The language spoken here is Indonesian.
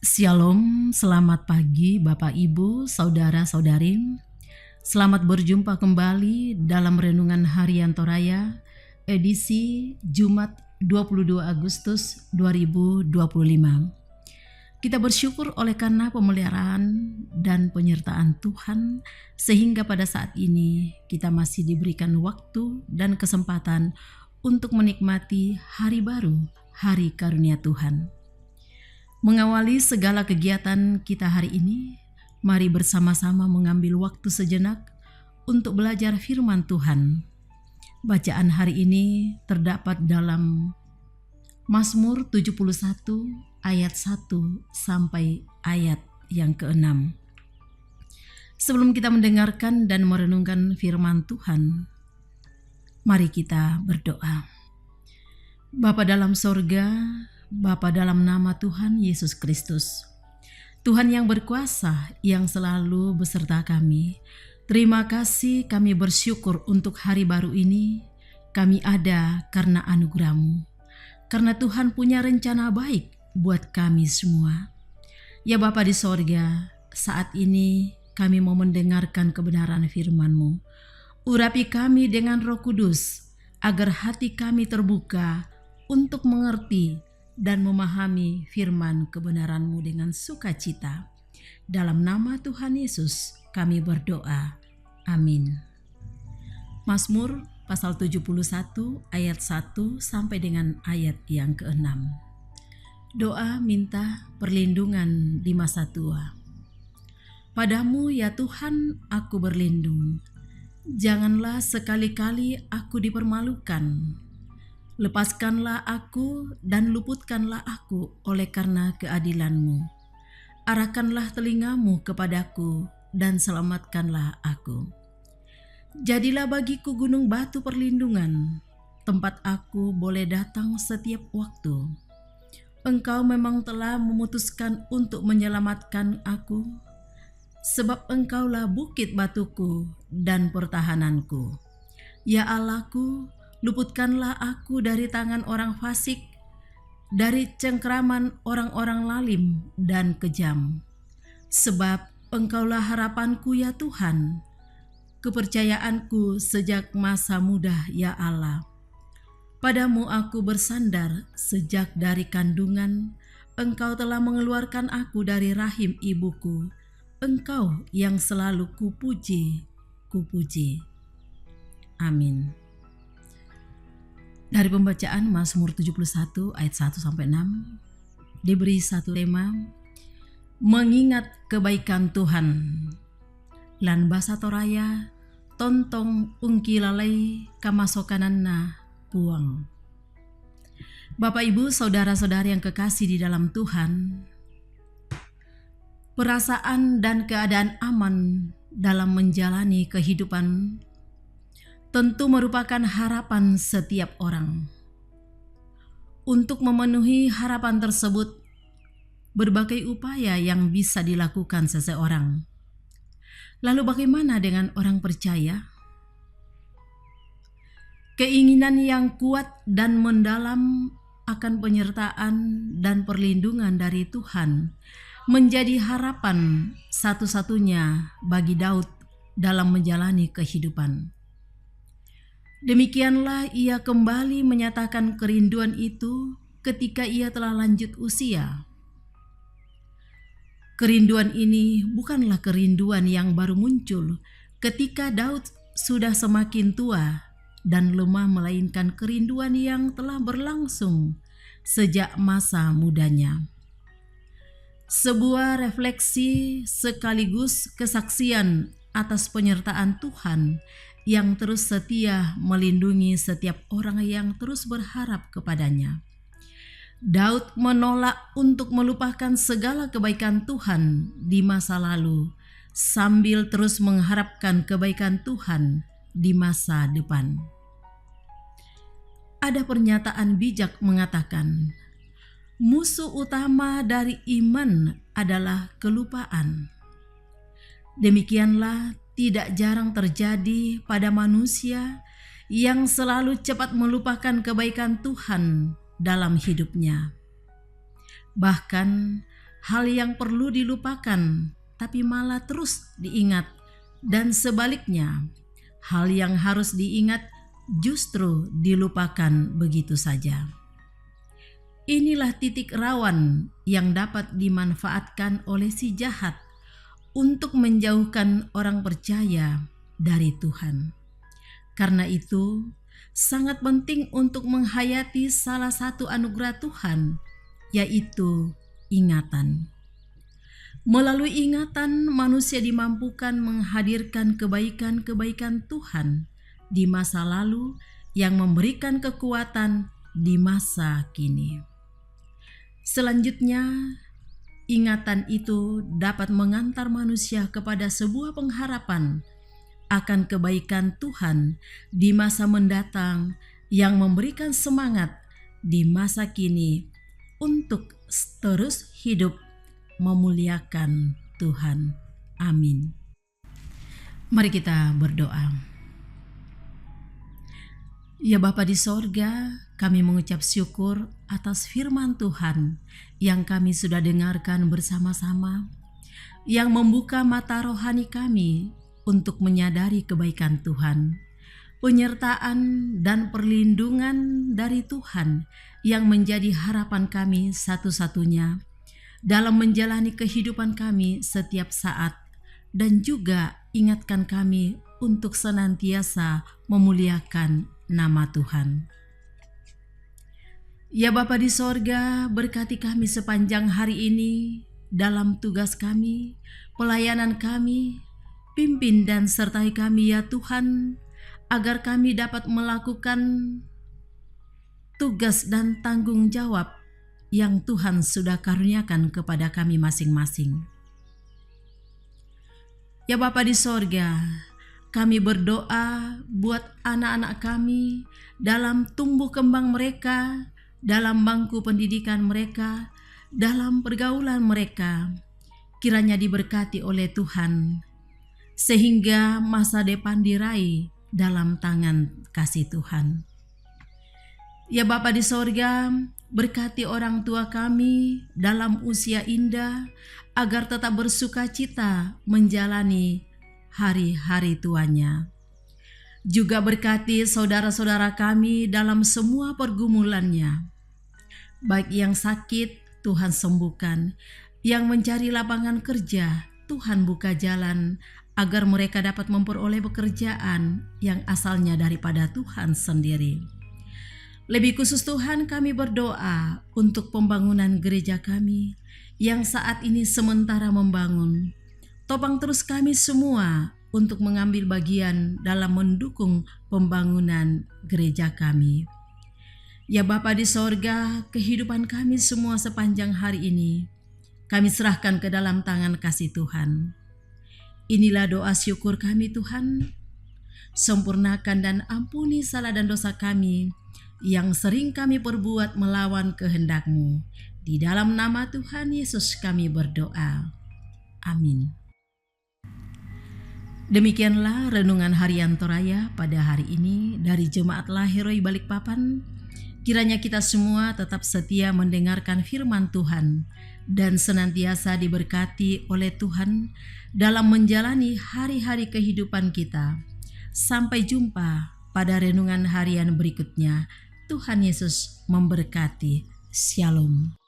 Shalom, selamat pagi Bapak Ibu, Saudara-saudari. Selamat berjumpa kembali dalam Renungan Harian Toraya, edisi Jumat 22 Agustus 2025. Kita bersyukur oleh karena pemeliharaan dan penyertaan Tuhan, sehingga pada saat ini kita masih diberikan waktu dan kesempatan untuk menikmati hari baru, hari karunia Tuhan. Mengawali segala kegiatan kita hari ini, mari bersama-sama mengambil waktu sejenak untuk belajar firman Tuhan. Bacaan hari ini terdapat dalam Mazmur 71 ayat 1 sampai ayat yang ke-6. Sebelum kita mendengarkan dan merenungkan firman Tuhan, mari kita berdoa. Bapa dalam sorga, Bapa dalam nama Tuhan Yesus Kristus, Tuhan yang berkuasa yang selalu beserta kami, terima kasih, kami bersyukur untuk hari baru ini. Kami ada karena anugerah-Mu, karena Tuhan punya rencana baik buat kami semua. Ya Bapa di sorga, saat ini kami mau mendengarkan kebenaran firman-Mu. Urapi kami dengan Roh Kudus, agar hati kami terbuka untuk mengerti dan memahami firman kebenaran-Mu dengan sukacita. Dalam nama Tuhan Yesus kami berdoa. Amin. Mazmur pasal 71 ayat 1 sampai dengan ayat yang ke-6. Doa minta perlindungan di masa tua. Padamu ya Tuhan aku berlindung. Janganlah sekali-kali aku dipermalukan. Lepaskanlah aku dan luputkanlah aku oleh karena keadilan-Mu. Arahkanlah telinga-Mu kepadaku dan selamatkanlah aku. Jadilah bagiku gunung batu perlindungan, tempat aku boleh datang setiap waktu. Engkau memang telah memutuskan untuk menyelamatkan aku, sebab Engkaulah bukit batuku dan pertahananku. Ya Allahku, luputkanlah aku dari tangan orang fasik, dari cengkraman orang-orang lalim dan kejam. Sebab Engkaulah harapanku ya Tuhan, kepercayaanku sejak masa muda ya Allah. Padamu aku bersandar sejak dari kandungan, Engkau telah mengeluarkan aku dari rahim ibuku. Engkau yang selalu kupuji. Amin. Dari pembacaan Mazmur 71 ayat 1 sampai 6 diberi satu tema, mengingat kebaikan Tuhan. Lan basa Toraya tontong ungki lalai kamasokananna puang. Bapak Ibu, saudara-saudari yang kekasih di dalam Tuhan, perasaan dan keadaan aman dalam menjalani kehidupan tentu merupakan harapan setiap orang. Untuk memenuhi harapan tersebut, berbagai upaya yang bisa dilakukan seseorang. Lalu bagaimana dengan orang percaya? Keinginan yang kuat dan mendalam akan penyertaan dan perlindungan dari Tuhan menjadi harapan satu-satunya bagi Daud dalam menjalani kehidupan. Demikianlah ia kembali menyatakan kerinduan itu ketika ia telah lanjut usia. Kerinduan ini bukanlah kerinduan yang baru muncul ketika Daud sudah semakin tua dan lemah, melainkan kerinduan yang telah berlangsung sejak masa mudanya. Sebuah refleksi sekaligus kesaksian atas penyertaan Tuhan yang terus setia melindungi setiap orang yang terus berharap kepadanya. Daud menolak untuk melupakan segala kebaikan Tuhan di masa lalu, sambil terus mengharapkan kebaikan Tuhan di masa depan. Ada pernyataan bijak mengatakan, musuh utama dari iman adalah kelupaan. Demikianlah tidak jarang terjadi pada manusia yang selalu cepat melupakan kebaikan Tuhan dalam hidupnya. Bahkan hal yang perlu dilupakan tapi malah terus diingat, dan sebaliknya, hal yang harus diingat justru dilupakan begitu saja. Inilah titik rawan yang dapat dimanfaatkan oleh si jahat untuk menjauhkan orang percaya dari Tuhan. Karena itu, sangat penting untuk menghayati salah satu anugerah Tuhan, yaitu ingatan. Melalui ingatan, manusia dimampukan menghadirkan kebaikan-kebaikan Tuhan di masa lalu yang memberikan kekuatan di masa kini. Selanjutnya, ingatan itu dapat mengantar manusia kepada sebuah pengharapan akan kebaikan Tuhan di masa mendatang yang memberikan semangat di masa kini untuk terus hidup memuliakan Tuhan. Amin. Mari kita berdoa. Ya Bapa di sorga, kami mengucap syukur atas firman Tuhan yang kami sudah dengarkan bersama-sama, yang membuka mata rohani kami untuk menyadari kebaikan Tuhan, penyertaan dan perlindungan dari Tuhan yang menjadi harapan kami satu-satunya dalam menjalani kehidupan kami setiap saat, dan juga ingatkan kami untuk senantiasa memuliakan nama Tuhan. Ya Bapa di sorga, berkati kami sepanjang hari ini dalam tugas kami, pelayanan kami, pimpin dan sertai kami ya Tuhan, agar kami dapat melakukan tugas dan tanggung jawab yang Tuhan sudah karuniakan kepada kami masing-masing. Ya Bapa di sorga, kami berdoa buat anak-anak kami dalam tumbuh kembang mereka, dalam bangku pendidikan mereka, dalam pergaulan mereka. Kiranya diberkati oleh Tuhan, sehingga masa depan diraih dalam tangan kasih Tuhan. Ya Bapa di sorga, berkati orang tua kami dalam usia indah, agar tetap bersuka cita menjalani hari-hari tuanya. Juga berkati saudara-saudara kami dalam semua pergumulannya. Baik yang sakit, Tuhan sembuhkan. Yang mencari lapangan kerja, Tuhan buka jalan agar mereka dapat memperoleh pekerjaan yang asalnya daripada Tuhan sendiri. Lebih khusus Tuhan, kami berdoa untuk pembangunan gereja kami yang saat ini sementara membangun. Topang terus kami semua untuk mengambil bagian dalam mendukung pembangunan gereja kami. Ya Bapa di sorga, kehidupan kami semua sepanjang hari ini, kami serahkan ke dalam tangan kasih Tuhan. Inilah doa syukur kami Tuhan. Sempurnakan dan ampuni salah dan dosa kami yang sering kami perbuat melawan kehendak-Mu. Di dalam nama Tuhan Yesus kami berdoa. Amin. Demikianlah renungan harian Toraya pada hari ini dari Jemaat Lahiroi Balikpapan. Kiranya kita semua tetap setia mendengarkan firman Tuhan dan senantiasa diberkati oleh Tuhan dalam menjalani hari-hari kehidupan kita. Sampai jumpa pada renungan harian berikutnya. Tuhan Yesus memberkati. Shalom.